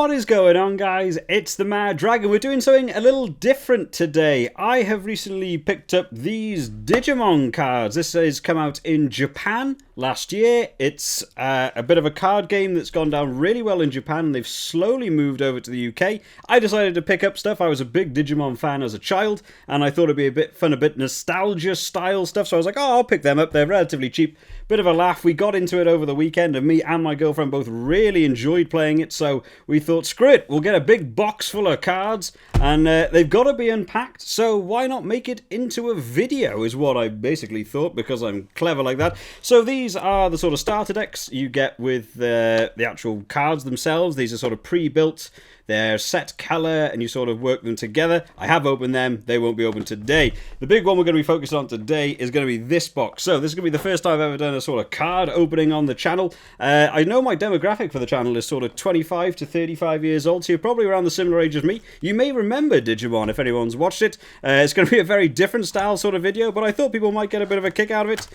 What is going on, guys? It's the Mad Dragon. We're doing something a little different today. I have recently picked up these Digimon cards. This has come out in Japan last year. It's a bit of a card game that's gone down really well in Japan. They've slowly moved over to the UK. I decided to pick up stuff. I was a big Digimon fan as a child, and I thought it'd be a bit fun, a bit nostalgia style stuff. So I was like, oh, I'll pick them up. They're relatively cheap. Bit of a laugh. We got into it over the weekend, and me and my girlfriend both really enjoyed playing it, so we thought, screw it, we'll get a big box full of cards, and they've got to be unpacked, so why not make it into a video, is what I basically thought, because I'm clever like that. So these are the sort of starter decks you get with the actual cards themselves. These are sort of pre-built. They're set colour, and you sort of work them together. I have opened them. They won't be opened today. The big one we're going to be focused on today is going to be this box. So this is going to be the first time I've ever done a sort of card opening on the channel. I know my demographic for the channel is sort of 25 to 35 years old, so you're probably around the similar age as me. You may remember Digimon if anyone's watched it. It's going to be a very different style sort of video, but I thought people might get a bit of a kick out of it.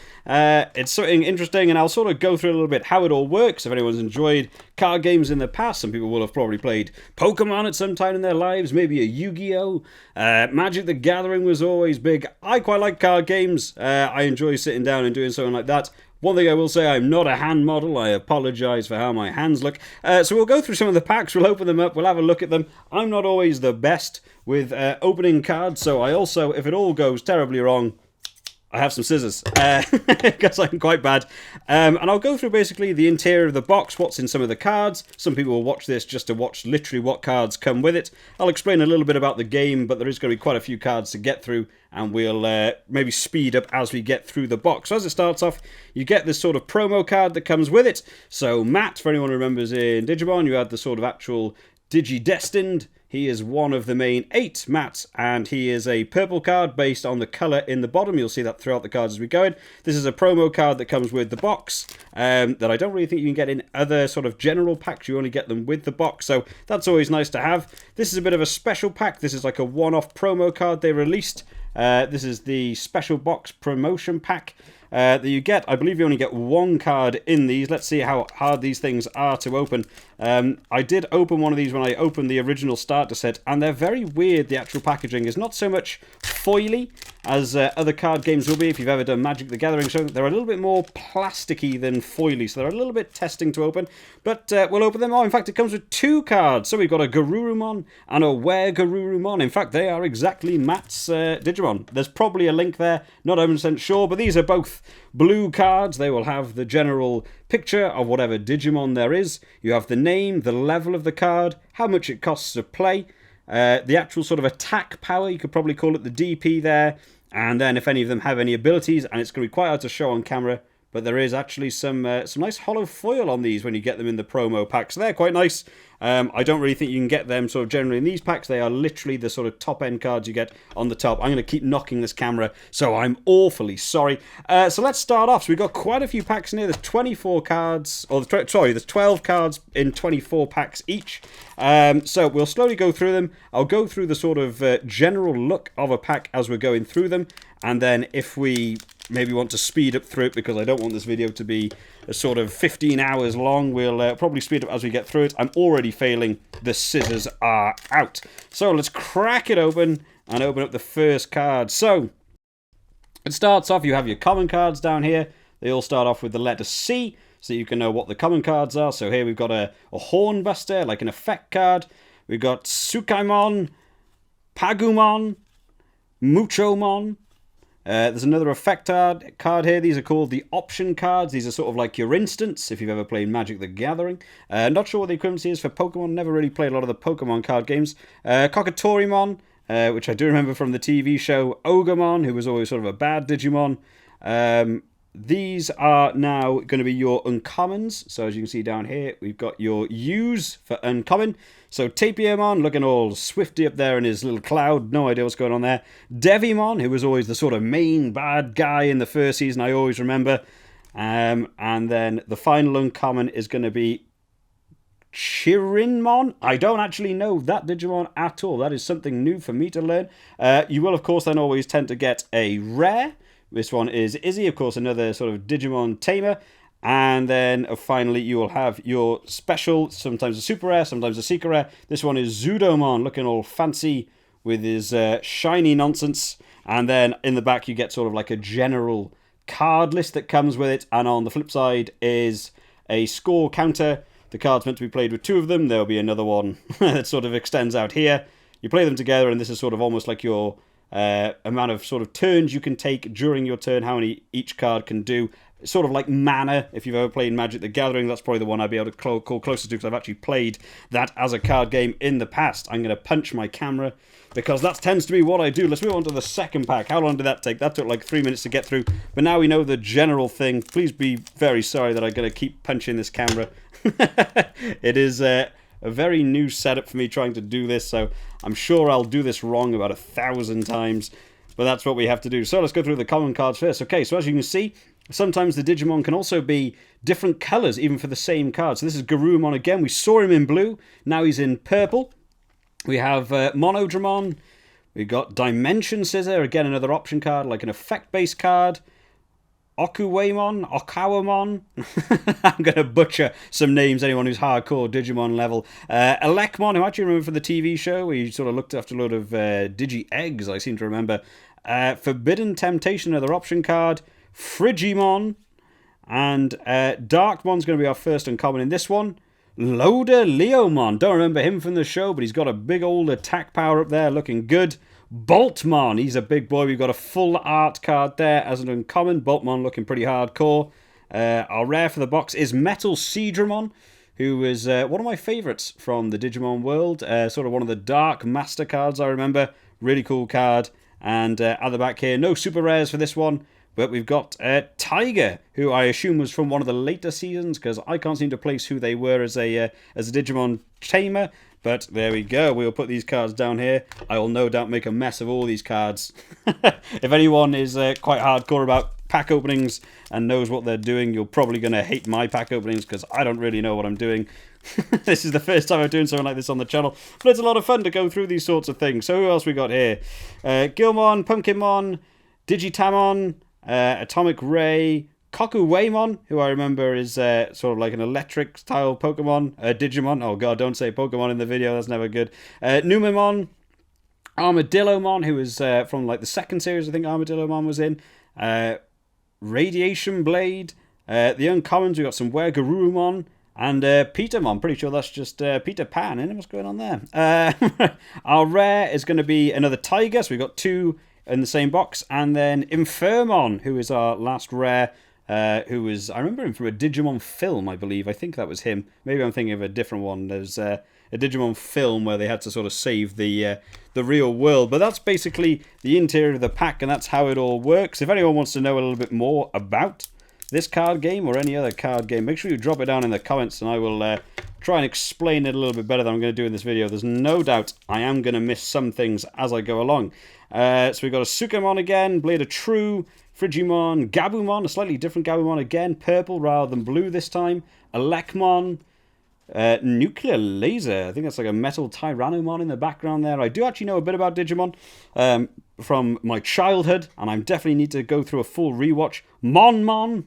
It's something interesting, and I'll sort of go through a little bit how it all works. If anyone's enjoyed card games in the past, some people will have probably played Pokemon at some time in their lives, maybe a Yu-Gi-Oh! Magic the Gathering was always big. I quite like card games. I enjoy sitting down and doing something like that. One thing I will say, I'm not a hand model. I apologise for how my hands look. So we'll go through some of the packs, we'll open them up, we'll have a look at them. I'm not always the best with opening cards, so I also, if it all goes terribly wrong, I have some scissors, because I'm quite bad. And I'll go through basically the interior of the box, what's in some of the cards. Some people will watch this just to watch literally what cards come with it. I'll explain a little bit about the game, but there is going to be quite a few cards to get through, and we'll maybe speed up as we get through the box. So as it starts off, you get this sort of promo card that comes with it. So Matt, for anyone who remembers in Digimon, you had the sort of actual Digi-Destined. He is one of the main 8 Mats, and he is a purple card based on the colour in the bottom. You'll see that throughout the cards as we go in. This is a promo card that comes with the box that I don't really think you can get in other sort of general packs. You only get them with the box, so that's always nice to have. This is a bit of a special pack. This is like a one-off promo card they released. This is the special box promotion pack that you get. I believe you only get one card in these. Let's see how hard these things are to open. I did open one of these when I opened the original starter set, and they're very weird. The actual packaging is not so much foily as other card games will be if you've ever done Magic the Gathering. So they're a little bit more plasticky than foily, so they're a little bit testing to open, but we'll open them. Oh, in fact, it comes with 2 cards. So we've got a Garurumon and a Were Garurumon. In fact, they are exactly Matt's Digimon. There's probably a link there, not 100% sure, but these are both blue cards. They will have the general picture of whatever Digimon there is. You have the name, the level of the card, how much it costs to play, the actual sort of attack power, you could probably call it the DP there, and then if any of them have any abilities, and it's going to be quite hard to show on camera, but there is actually some nice hollow foil on these when you get them in the promo pack, so they're quite nice. I don't really think you can get them sort of generally in these packs. They are literally the sort of top end cards you get on the top. I'm going to keep knocking this camera, so I'm awfully sorry. So let's start off. So we've got quite a few packs in here. There's 24 cards, or there's 12 cards in 24 packs each. So we'll slowly go through them. I'll go through the sort of general look of a pack as we're going through them, and then if we maybe want to speed up through it, because I don't want this video to be a sort of 15 hours long, we'll probably speed up as we get through it. I'm already failing. The scissors are out. So let's crack it open and open up the first card. So it starts off, you have your common cards down here. They all start off with the letter C, so you can know what the common cards are. So here we've got a Hornbuster, like an effect card. We've got Tsukaimon, Pagumon, Muchomon. There's another effect card here. These are called the option cards. These are sort of like your instants, if you've ever played Magic the Gathering. Not sure what the equivalency is for Pokemon. Never really played a lot of the Pokemon card games. Kokatorimon, which I do remember from the TV show. Ogremon, who was always sort of a bad Digimon. These are now going to be your uncommons. So as you can see down here, we've got your U's for uncommon. So Tapirmon, looking all swifty up there in his little cloud. No idea what's going on there. Devimon, who was always the sort of main bad guy in the first season, I always remember. And then the final uncommon is going to be Chirinmon. I don't actually know that Digimon at all. That is something new for me to learn. You will, of course, then always tend to get a rare. This one is Izzy, of course, another sort of Digimon tamer. And then finally, you will have your special, sometimes a super rare, sometimes a secret rare. This one is Zudomon, looking all fancy with his shiny nonsense. And then in the back, you get sort of like a general card list that comes with it. And on the flip side is a score counter. The card's meant to be played with two of them. There'll be another one that sort of extends out here. You play them together, and this is sort of almost like your amount of sort of turns you can take during your turn, how many each card can do. Sort of like mana, if you've ever played Magic the Gathering, that's probably the one I'd be able to call closest to, because I've actually played that as a card game in the past. I'm going to punch my camera, because that tends to be what I do. Let's move on to the second pack. How long did that take? That took like 3 minutes to get through, but now we know the general thing. Please be very sorry that I'm going to keep punching this camera. It is a very new setup for me trying to do this, so I'm sure I'll do this wrong about 1,000 times, but that's what we have to do. So let's go through the common cards first. Okay, so as you can see, sometimes the Digimon can also be different colours, even for the same card. So this is Garurumon again. We saw him in blue. Now he's in purple. We have Monodramon. We've got Dimension Scissor. Again, another option card, like an effect-based card. Okawamon. I'm going to butcher some names, anyone who's hardcore Digimon level. Elecmon, who I actually remember from the TV show, where you sort of looked after a load of Digi-Eggs, I seem to remember. Forbidden Temptation, another option card. Frigimon, and Darkmon's going to be our first uncommon in this one. Loader Leomon, don't remember him from the show, but he's got a big old attack power up there, looking good. Boltmon, he's a big boy. We've got a full art card there as an uncommon. Boltmon looking pretty hardcore. Our rare for the box is Metal Seadramon, who is one of my favourites from the Digimon world. Sort of one of the Dark Master cards I remember. Really cool card. And at the back here, no super rares for this one. But we've got Tiger, who I assume was from one of the later seasons, because I can't seem to place who they were as a Digimon tamer. But there we go. We'll put these cards down here. I will no doubt make a mess of all these cards. If anyone is quite hardcore about pack openings and knows what they're doing, you're probably going to hate my pack openings, because I don't really know what I'm doing. This is the first time I'm doing something like this on the channel, but it's a lot of fun to go through these sorts of things. So who else we got here? Gilmon, Pumpkinmon, Digitamon, Atomic Ray, Kokuwaymon, who I remember is sort of like an electric style Pokemon. Digimon, oh god, don't say Pokemon in the video, that's never good. Numemon, Armadillomon, who is from like the second series, I think Armadillomon was in. Radiation Blade. The uncommons, we got some Garurumon and Petermon. Pretty sure that's just Peter Pan, isn't it? What's going on there? Our rare is going to be another Tiger, so we've got two in the same box, and then Infermon, who is our last rare, who was, I remember him from a Digimon film, I believe. I think that was him. Maybe I'm thinking of a different one. There's a Digimon film where they had to sort of save the real world. But that's basically the interior of the pack, and that's how it all works. If anyone wants to know a little bit more about this card game or any other card game, make sure you drop it down in the comments, and I will try and explain it a little bit better than I'm going to do in this video. There's no doubt I am going to miss some things as I go along. So we've got a Sukamon again, Blade of True, Frigimon, Gabumon, a slightly different Gabumon again, purple rather than blue this time, Elecmon, Nuclear Laser, I think that's like a Metal Tyrannomon in the background there. I do actually know a bit about Digimon from my childhood, and I definitely need to go through a full rewatch. Monmon,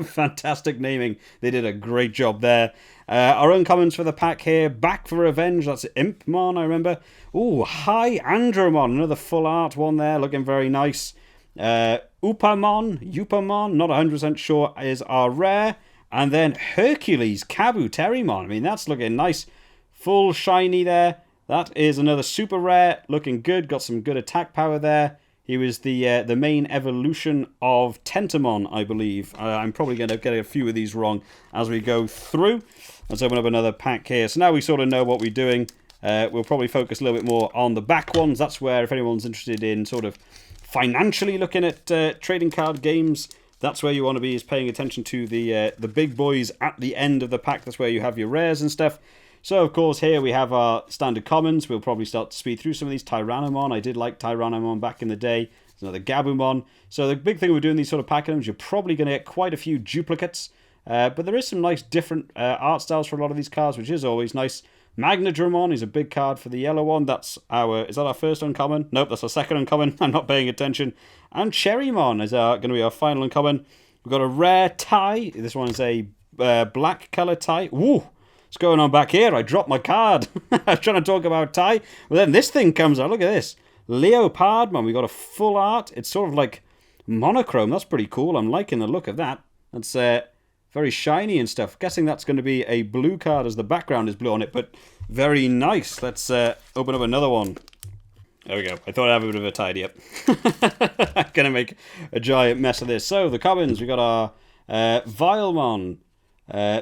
fantastic naming, they did a great job there. Our uncommons for the pack here, Back for Revenge, that's Impmon, I remember. Ooh, High Andromon, another full art one there, looking very nice. Upamon, not 100% sure, is our rare. And then Hercules, Kabuterimon, I mean, that's looking nice. Full shiny there. That is another super rare, looking good, got some good attack power there. He was the main evolution of Tentamon, I believe. I'm probably going to get a few of these wrong as we go through. Let's open up another pack here. So now we sort of know what we're doing. We'll probably focus a little bit more on the back ones. That's where, if anyone's interested in sort of financially looking at trading card games, that's where you want to be, is paying attention to the big boys at the end of the pack. That's where you have your rares and stuff. So, of course, here we have our standard commons. We'll probably start to speed through some of these. Tyrannomon, I did like Tyrannomon back in the day. There's another Gabumon. So the big thing we're doing these sort of pack items, you're probably going to get quite a few duplicates. But there is some nice different art styles for a lot of these cards, which is always nice. Magnadramon is a big card for the yellow one. Is that our first uncommon? Nope, that's our second uncommon. I'm not paying attention. And Cherrymon is going to be our final uncommon. We've got a rare tie. This one's a black colour tie. Ooh, what's going on back here? I dropped my card. I was trying to talk about tie. Well, then this thing comes out. Look at this. Leopardmon. We got a full art. It's sort of like monochrome. That's pretty cool. I'm liking the look of that. That's very shiny and stuff. Guessing that's going to be a blue card as the background is blue on it, but very nice. Let's open up another one. There we go. I thought I'd have a bit of a tidy up. I'm going to make a giant mess of this. So, the commons, we got our Vilemon,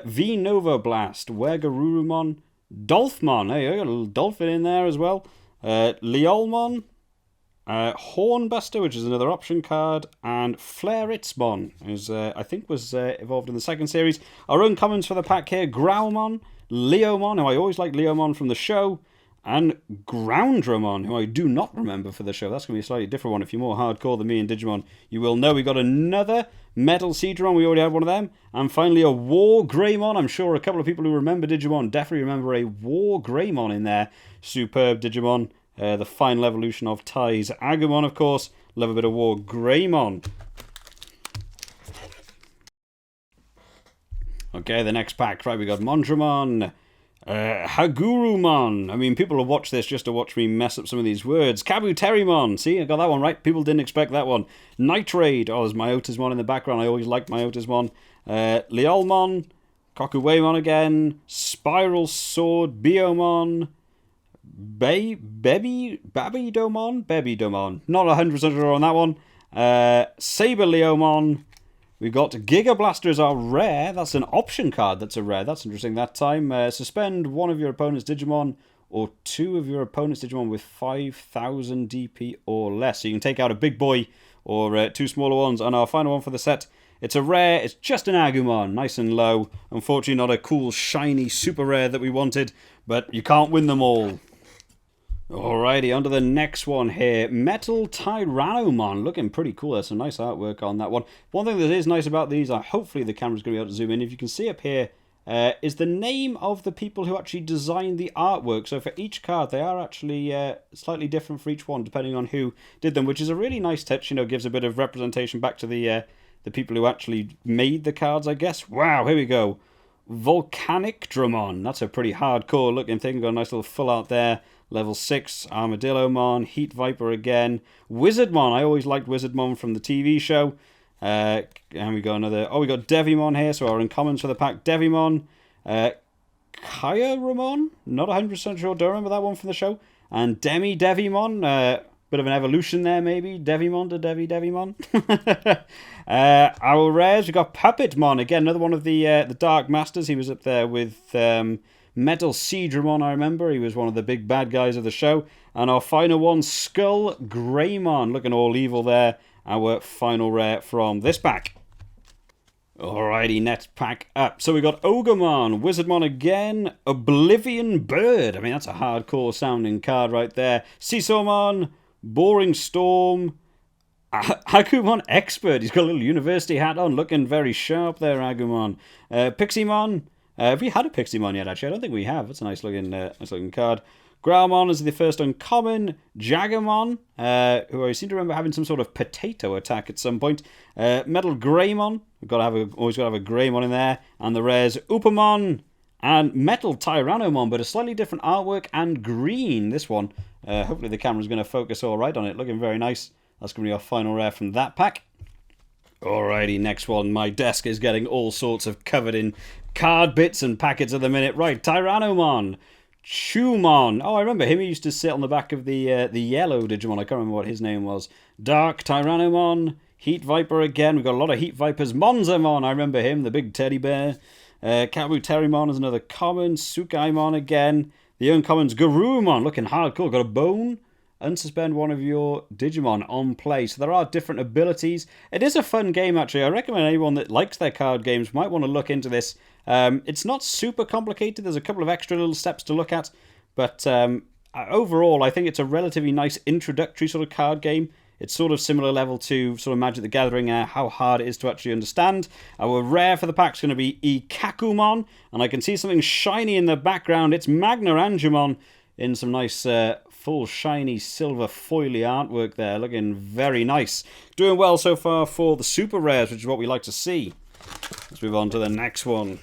V-Nova Blast, Wergarurumon, Dolphmon. Hey, I got a little dolphin in there as well. Leolmon, Hornbuster, which is another option card, and Flareitzmon, who I think was evolved in the second series. Our own commons for the pack here, Growlmon, Leomon, who I always like Leomon from the show, and Groundramon, who I do not remember for the show. That's going to be a slightly different one. If you're more hardcore than me in Digimon, you will know we got another Metal Seadramon. We already had one of them. And finally a War Greymon. I'm sure a couple of people who remember Digimon definitely remember a War Greymon in there. Superb Digimon. The final evolution of Tai's Agumon, of course. Love a bit of War Greymon. Okay, the next pack. Right, we got Mondramon. Hagurumon. I mean, people will watch this just to watch me mess up some of these words. Kabuterimon. See, I got that one right. People didn't expect that one. Nitrade. Oh, there's Myotismon in the background. I always liked Myotismon. Leolmon. Kokuwaymon again. Spiral Sword. Biomon. Babydomon. Not 100% sure on that one. Saber Leomon. We've got Giga Blaster as our rare. That's an option card. That's a rare. That's interesting that time. Suspend one of your opponent's Digimon or two of your opponent's Digimon with 5,000 DP or less. So you can take out a big boy or two smaller ones. And our final one for the set, it's a rare. It's just an Agumon. Nice and low. Unfortunately, not a cool, shiny, super rare that we wanted. But you can't win them all. Alrighty, on to the next one here. Metal Tyrannomon. Looking pretty cool. There's some nice artwork on that one. One thing that is nice about these, hopefully the camera's going to be able to zoom in. If you can see up here, is the name of the people who actually designed the artwork. So for each card, they are actually slightly different for each one, depending on who did them, which is a really nice touch. You know, gives a bit of representation back to the people who actually made the cards, I guess. Wow, here we go. Volcanic Dramon. That's a pretty hardcore looking thing. Got a nice little full art there. Level 6, Armadillomon, Heat Viper again. Wizardmon. I always liked Wizardmon from the TV show. And we got another... Oh, we got Devimon here, so our uncommons for the pack. Devimon. Kairamon. Not 100% sure. Don't remember that one from the show. And Devimon. Bit of an evolution there, maybe. Devimon to Devimon. Our rares, we got Puppetmon. Again, another one of the Dark Masters. He was up there with... Metal Seadramon, I remember. He was one of the big bad guys of the show. And our final one, Skull Greymon. Looking all evil there. Our final rare from this pack. Alrighty, next pack up. So we got Ogremon, Wizardmon again, Oblivion Bird. I mean, that's a hardcore sounding card right there. Seesawmon, Boring Storm, Agumon Expert. He's got a little university hat on, looking very sharp there, Agumon. Pixiemon. Have we had a Pixiemon yet, actually? I don't think we have. It's a nice looking card. Growlmon is the first uncommon. Jagamon, who I seem to remember having some sort of potato attack at some point. Metal Greymon. We've always got to have a Greymon in there. And the rares Upamon and Metal Tyrannomon, but a slightly different artwork and green. This one. Hopefully the camera's going to focus all right on it. Looking very nice. That's going to be our final rare from that pack. Alrighty, next one. My desk is getting all sorts of covered in card bits and packets at the minute. Right, Tyrannomon. Chewmon. Oh, I remember him. He used to sit on the back of the yellow Digimon. I can't remember what his name was. Dark Tyrannomon. Heat Viper again. We've got a lot of Heat Vipers. Monzamon. I remember him, the big teddy bear. Kabuterimon is another common. Tsukaimon again. The uncommons. Garurumon. Looking hardcore. Got a bone. Unsuspend one of your Digimon on play. So there are different abilities. It is a fun game, actually. I recommend anyone that likes their card games might want to look into this. It's not super complicated. There's a couple of extra little steps to look at. But overall, I think it's a relatively nice introductory sort of card game. It's sort of similar level to sort of Magic the Gathering, how hard it is to actually understand. Our rare for the pack is going to be Ikakumon. And I can see something shiny in the background. It's Magna Angemon. in some nice full shiny silver foily artwork there. Looking very nice. Doing well so far for the super rares, which is what we like to see. Let's move on to the next one.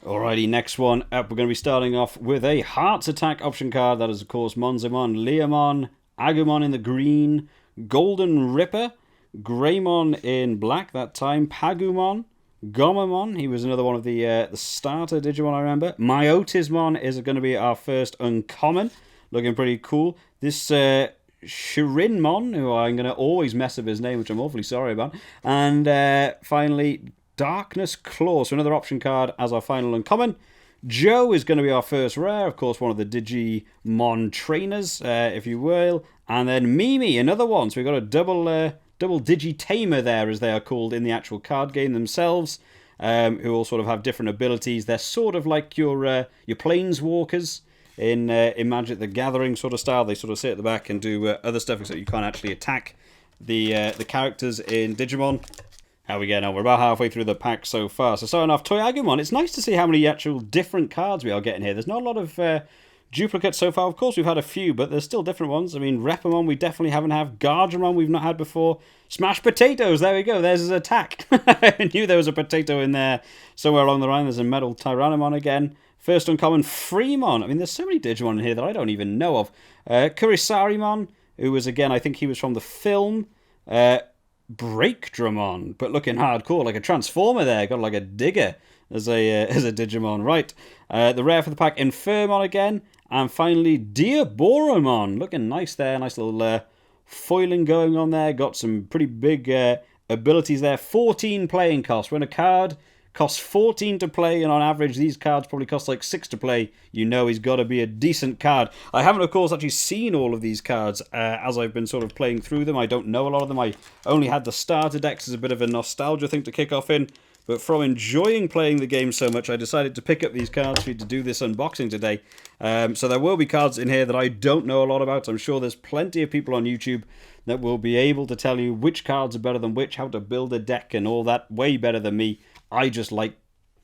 Alrighty, next one up. We're going to be starting off with a Hearts Attack option card. That is, of course, Monzemon, Leomon, Agumon in the green, Golden Ripper, Greymon in black that time, Pagumon, Gomamon, he was another one of the starter Digimon, I remember. Myotismon is going to be our first uncommon. Looking pretty cool. This Shirinmon, who I'm going to always mess up his name, which I'm awfully sorry about. And finally, Darkness Claw, so another option card as our final uncommon. Joe is going to be our first rare, of course, one of the Digimon trainers, if you will. And then Mimi, another one. So we've got a double Digitamer there, as they are called in the actual card game themselves, who all sort of have different abilities. They're sort of like your Planeswalkers in Magic the Gathering sort of style. They sort of sit at the back and do other stuff, except you can't actually attack the characters in Digimon. How we get on? We're about halfway through the pack so far. So starting off, Toy Agumon. It's nice to see how many actual different cards we are getting here. There's not a lot of duplicates so far. Of course, we've had a few, but there's still different ones. I mean, Repamon we definitely haven't had. Gardenemon we've not had before. Smash Potatoes, there we go. There's his attack. I knew there was a potato in there somewhere along the line. There's a Metal Tyrannomon again. First uncommon, Freemon. I mean, there's so many Digimon in here that I don't even know of. Kurisarimon, who was, again, I think he was from the film. Breakdramon, but looking hardcore, like a Transformer there. Got like a digger as a Digimon. Right, the rare for the pack, Infirmon again. And finally, Diaboromon. Looking nice there. Nice little foiling going on there. Got some pretty big abilities there. 14 playing cost. When a card costs 14 to play, and on average these cards probably cost like 6 to play, you know he's got to be a decent card. I haven't, of course, actually seen all of these cards as I've been sort of playing through them. I don't know a lot of them. I only had the starter decks as a bit of a nostalgia thing to kick off in. But from enjoying playing the game so much, I decided to pick up these cards for you to do this unboxing today. So there will be cards in here that I don't know a lot about. I'm sure there's plenty of people on YouTube that will be able to tell you which cards are better than which, how to build a deck and all that, way better than me. I just like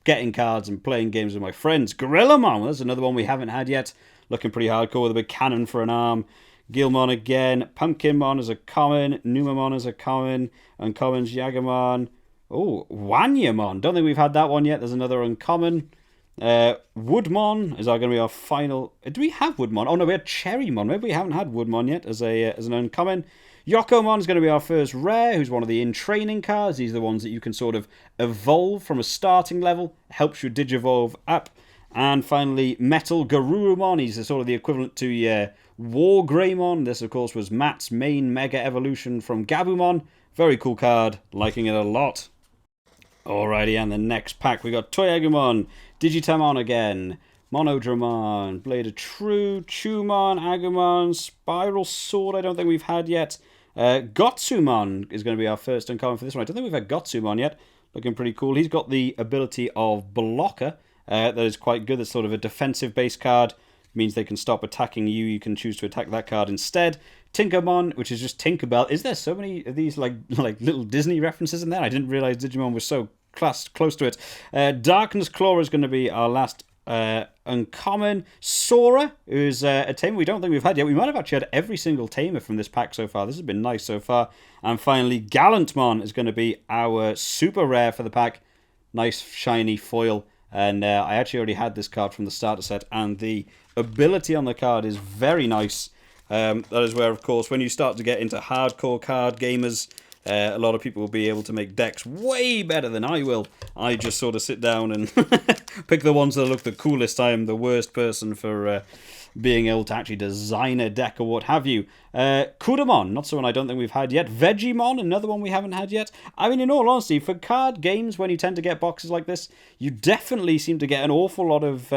getting cards and playing games with my friends. Gorillamon, that's another one we haven't had yet. Looking pretty hardcore with a big cannon for an arm. Gilmon again. Pumpkinmon is a common. Numamon is a common. Uncommons, Yagamon. Oh, Wanyamon. Don't think we've had that one yet. There's another uncommon. Woodmon is going to be our final. Do we have Woodmon? Oh no, we had Cherrymon. Maybe we haven't had Woodmon yet as an uncommon. Yokomon is going to be our first rare, who's one of the in-training cards. These are the ones that you can sort of evolve from a starting level. Helps you digivolve up. And finally, Metal Garurumon. He's sort of the equivalent to War Greymon. This, of course, was Matt's main Mega Evolution from Gabumon. Very cool card. Liking it a lot. Alrighty, and the next pack, we got Toy Agumon, Digitamon again, Monodramon, Blade of True, Chumon, Agumon, Spiral Sword, I don't think we've had yet. Gotsumon is going to be our first uncommon for this one. I don't think we've had Gotsumon yet. Looking pretty cool. He's got the ability of Blocker. That is quite good. That's sort of a defensive-based card. Means they can stop attacking you. You can choose to attack that card instead. Tinkermon, which is just Tinkerbell. Is there so many of these like little Disney references in there? I didn't realize Digimon was so close to it. Darkness Claw is going to be our last uncommon. Sora, who's a tamer we don't think we've had yet. We might have actually had every single tamer from this pack so far. This has been nice so far. And finally, Gallantmon is going to be our super rare for the pack. Nice shiny foil. And I actually already had this card from the starter set, and the ability on the card is very nice. That is where, of course, when you start to get into hardcore card gamers, a lot of people will be able to make decks way better than I will. I just sort of sit down and pick the ones that look the coolest. I am the worst person for being able to actually design a deck or what have you. Kudamon, not someone I don't think we've had yet. Vegemon, another one we haven't had yet. I mean, in all honesty, for card games, when you tend to get boxes like this, you definitely seem to get an awful lot of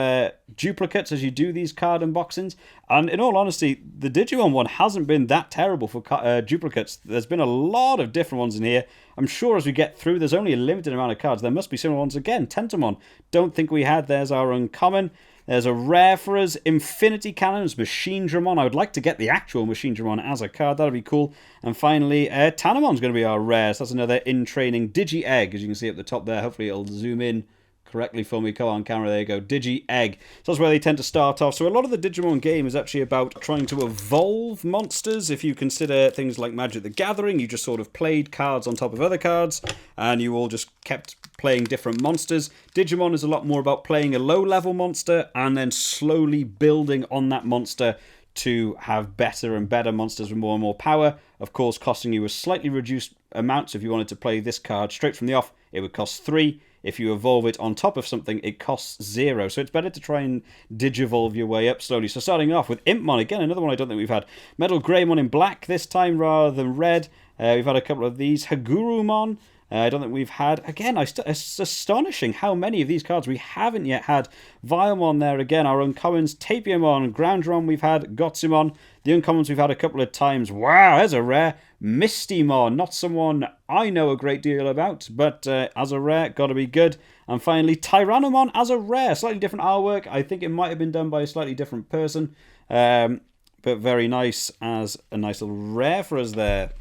duplicates as you do these card unboxings. And in all honesty, the Digimon one hasn't been that terrible for duplicates. There's been a lot of different ones in here. I'm sure as we get through, there's only a limited amount of cards. There must be similar ones again. Tentamon, don't think we had. There's our uncommon. There's a rare for us, Infinity Cannons, Machine Dramon. I would like to get the actual Machine Dramon as a card. That would be cool. And finally, Tanamon's going to be our rare. So that's another in-training Digi-Egg, as you can see at the top there. Hopefully it'll zoom in correctly for me. Come on, camera. There you go. Digi-Egg. So that's where they tend to start off. So a lot of the Digimon game is actually about trying to evolve monsters. If you consider things like Magic the Gathering, you just sort of played cards on top of other cards, and you all just kept playing different monsters. Digimon is a lot more about playing a low-level monster and then slowly building on that monster to have better and better monsters with more and more power. Of course, costing you a slightly reduced amount. So if you wanted to play this card straight from the off, it would cost 3. If you evolve it on top of something, it costs 0. So it's better to try and digivolve your way up slowly. So starting off with Impmon, again, another one I don't think we've had. Metal Greymon in black this time rather than red. We've had a couple of these. Hagurumon, I don't think we've had. Again, it's astonishing how many of these cards we haven't yet had. Vilemon there again, our uncommons. Tapiamon, Groundron we've had. Gotsumon, the uncommons we've had a couple of times. Wow, there's a rare. Mistymon, not someone I know a great deal about, but as a rare, gotta be good. And finally, Tyrannomon as a rare. Slightly different artwork. I think it might have been done by a slightly different person, but very nice as a nice little rare for us there.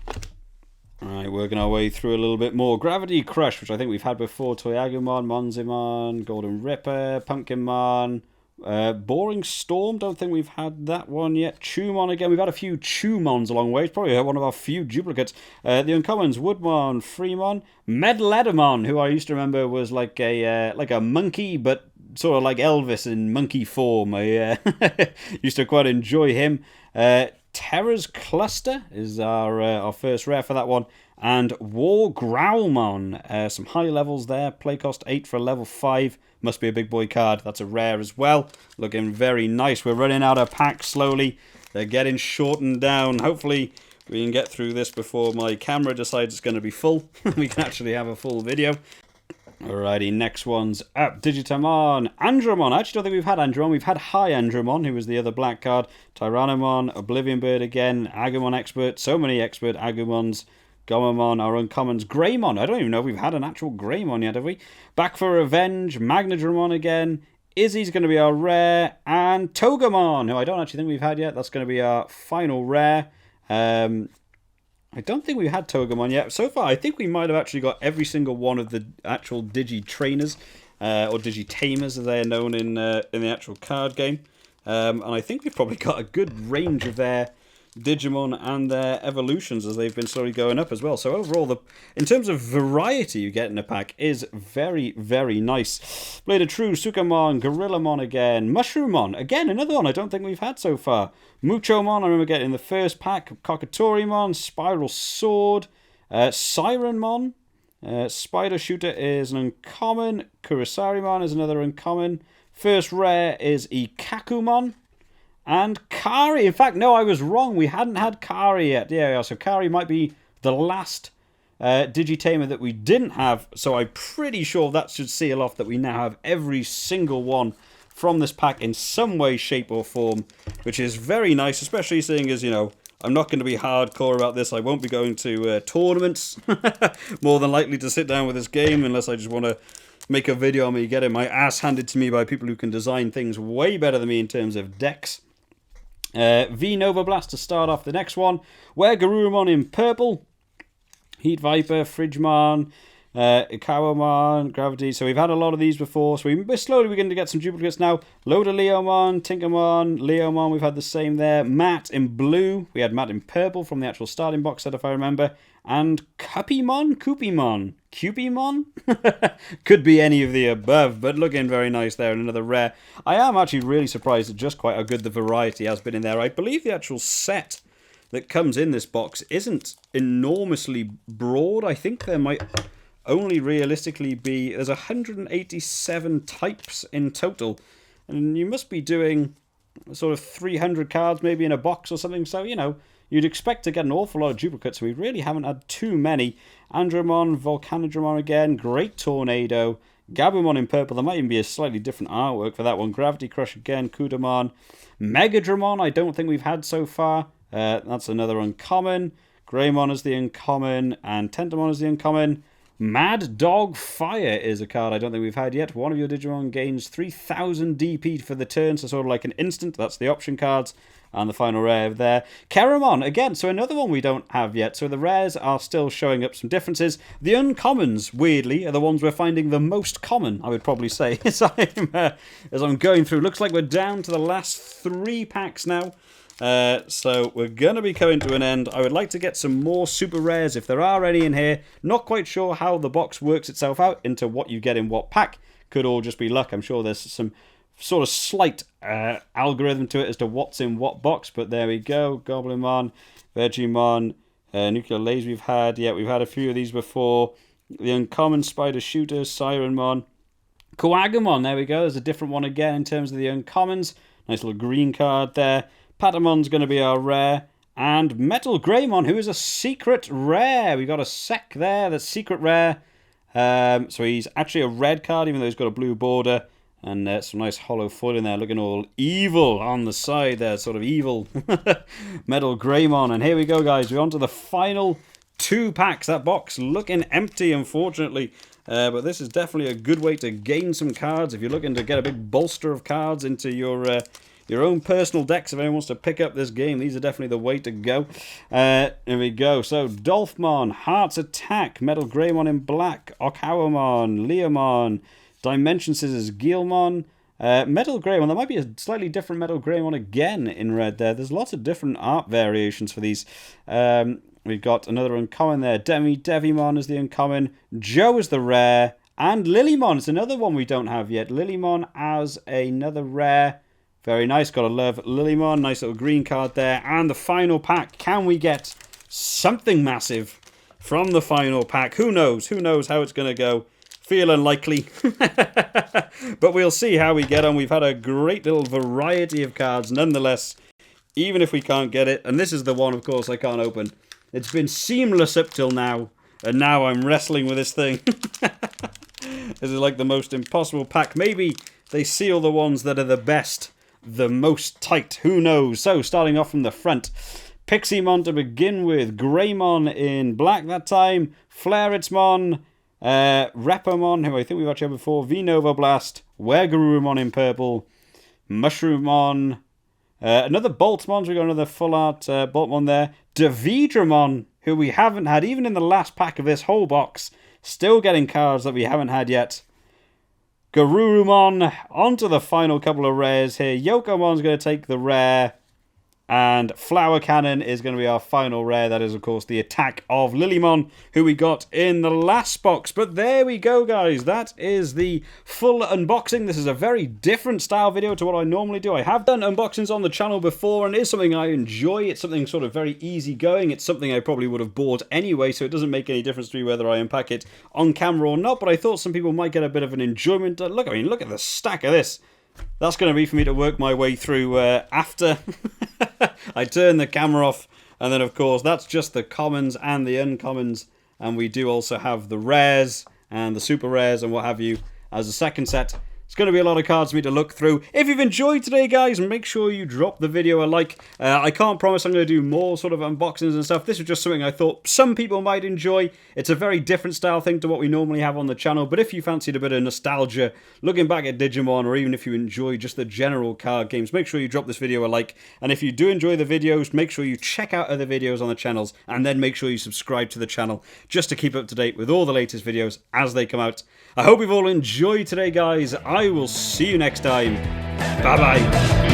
Alright, working our way through a little bit more. Gravity Crush, which I think we've had before. Toyagumon, Monzimon, Golden Ripper, Pumpkinmon, Boring Storm, don't think we've had that one yet. Chumon again, we've had a few Chumons along the way. It's probably one of our few duplicates. The uncommons, Woodmon, Freemon, Medledamon, who I used to remember was like a monkey, but sort of like Elvis in monkey form. I used to quite enjoy him. Terra's Cluster is our first rare for that one. And War Growlmon. Some high levels there. Play cost 8 for a level 5. Must be a big boy card. That's a rare as well. Looking very nice. We're running out of packs slowly. They're getting shortened down. Hopefully we can get through this before my camera decides it's going to be full. We can actually have a full video. Alrighty, next one's up. Digitamon, Andromon. I actually don't think we've had Andromon. We've had High Andromon, who was the other black card. Tyrannomon, Oblivion Bird again, Agumon Expert. So many Expert Agumons. Gomamon, our uncommons. Greymon. I don't even know if we've had an actual Greymon yet, have we? Back for Revenge. Magnadramon again. Izzy's going to be our rare. And Togemon, who I don't actually think we've had yet. That's going to be our final rare. I don't think we've had Togemon yet. So far, I think we might have actually got every single one of the actual Digi-Trainers, or Digi-Tamers, as they are known in the actual card game. And I think we've probably got a good range of their Digimon and their evolutions as they've been slowly going up as well. So overall, in terms of variety you get in a pack is very, very nice. Blade of True, Sukamon, Gorillamon again, Mushroomon, again, another one I don't think we've had so far. Muchomon, I remember getting in the first pack, Kokatorimon, Spiral Sword, Sirenmon, Spider Shooter is an uncommon, Kurisarimon is another uncommon, first rare is Ikakumon, and Kari. In fact, no, I was wrong. We hadn't had Kari yet. Yeah, so Kari might be the last Digitamer that we didn't have. So I'm pretty sure that should seal off that we now have every single one from this pack in some way, shape or form, which is very nice, especially seeing as, you know, I'm not going to be hardcore about this. I won't be going to tournaments. More than likely to sit down with this game unless I just want to make a video on me getting my ass handed to me by people who can design things way better than me in terms of decks. V Nova Blast to start off the next one. Garurumon in purple. Heat Viper, Fridgemon, Ikawamon, Gravity. So we've had a lot of these before. So we're slowly beginning to get some duplicates now. Loader Leomon, Tinkermon, Leomon. We've had the same there. Matt in blue. We had Matt in purple from the actual starting box set, if I remember. And Cupimon? Cupimon? Could be any of the above, but looking very nice there. And another rare. I am actually really surprised at just quite how good the variety has been in there. I believe the actual set that comes in this box isn't enormously broad. I think there might only realistically be... There's 187 types in total. And you must be doing sort of 300 cards maybe in a box or something. So, you know, you'd expect to get an awful lot of duplicates. We really haven't had too many. Andromon, Volcanodramon again, Great Tornado, Gabumon in purple. There might even be a slightly different artwork for that one. Gravity Crush again, Kudamon. Megadramon, I don't think we've had so far. That's another uncommon. Greymon is the uncommon, and Tentamon is the uncommon. Mad Dog Fire is a card I don't think we've had yet. One of your Digimon gains 3000 DP for the turn, so sort of like an instant. That's the option cards. And the final rare there. Keramon, again, so another one we don't have yet. So the rares are still showing up some differences. The uncommons, weirdly, are the ones we're finding the most common, I would probably say, as I'm going through. Looks like we're down to the last 3 packs now. So we're going to be coming to an end. I would like to get some more super rares if there are any in here. Not quite sure how the box works itself out into what you get in what pack. Could all just be luck. I'm sure there's some sort of slight algorithm to it as to what's in what box, but there we go. Goblinmon, Vegemon, Nuclear Laser we've had. Yeah, we've had a few of these before. The uncommon Spider Shooter, Sirenmon, Coagamon, there we go. There's a different one again in terms of the uncommons. Nice little green card there. Patamon's going to be our rare. And Metal Greymon, who is a secret rare. We got a sec there, that's secret rare. So he's actually a red card, even though he's got a blue border. And some nice hollow foil in there, looking all evil on the side there, sort of evil. Metal Greymon. And here we go, guys. We're on to the final 2 packs. That box looking empty, unfortunately. But this is definitely a good way to gain some cards. If you're looking to get a big bolster of cards into your own personal decks, if anyone wants to pick up this game, these are definitely the way to go. Here we go. So, Dolphmon, Heart's Attack, Metal Greymon in black, Okawamon, Leomon, Dimension Scissors, Guilmon, Metal Greymon. There might be a slightly different Metal Greymon again in red there. There's lots of different art variations for these. We've got another uncommon there. Devimon is the uncommon. Joe is the rare. And Lilymon is another one we don't have yet. Lilymon as another rare. Very nice. Gotta love Lilymon. Nice little green card there. And the final pack. Can we get something massive from the final pack? Who knows? Who knows how it's going to go? Feel unlikely. But we'll see how we get on. We've had a great little variety of cards nonetheless, even if we can't get it. And this is the one, of course, I can't open. It's been seamless up till now, and now I'm wrestling with this thing. This is like the most impossible pack. Maybe they seal the ones that are the best, the most tight. Who knows? So, starting off from the front. Pixiemon to begin with. Greymon in black that time. Flaritsmon. Repomon, who I think we've actually had before, Vinova Blast, Wergarurumon in purple, Mushroomon, another Boltmon, so we got another full art Boltmon there, Davidramon, who we haven't had even in the last pack of this whole box, still getting cards that we haven't had yet. Garurumon, onto the final couple of rares here. Yokomon's going to take the rare. And Flower Cannon is going to be our final rare. That is, of course, the attack of Lilymon, who we got in the last box. But there we go, guys. That is the full unboxing. This is a very different style video to what I normally do. I have done unboxings on the channel before, and it is something I enjoy. It's something sort of very easygoing. It's something I probably would have bought anyway, so it doesn't make any difference to me whether I unpack it on camera or not. But I thought some people might get a bit of an enjoyment. Look, I mean, look at the stack of this. That's going to be for me to work my way through after I turn the camera off. And then, of course, that's just the commons and the uncommons. And we do also have the rares and the super rares and what have you as a second set. It's going to be a lot of cards for me to look through. If you've enjoyed today, guys, make sure you drop the video a like. I can't promise I'm going to do more sort of unboxings and stuff. This is just something I thought some people might enjoy. It's a very different style thing to what we normally have on the channel. But if you fancied a bit of nostalgia, looking back at Digimon, or even if you enjoy just the general card games, make sure you drop this video a like. And if you do enjoy the videos, make sure you check out other videos on the channels. And then make sure you subscribe to the channel just to keep up to date with all the latest videos as they come out. I hope you've all enjoyed today, guys. I will see you next time. Bye-bye.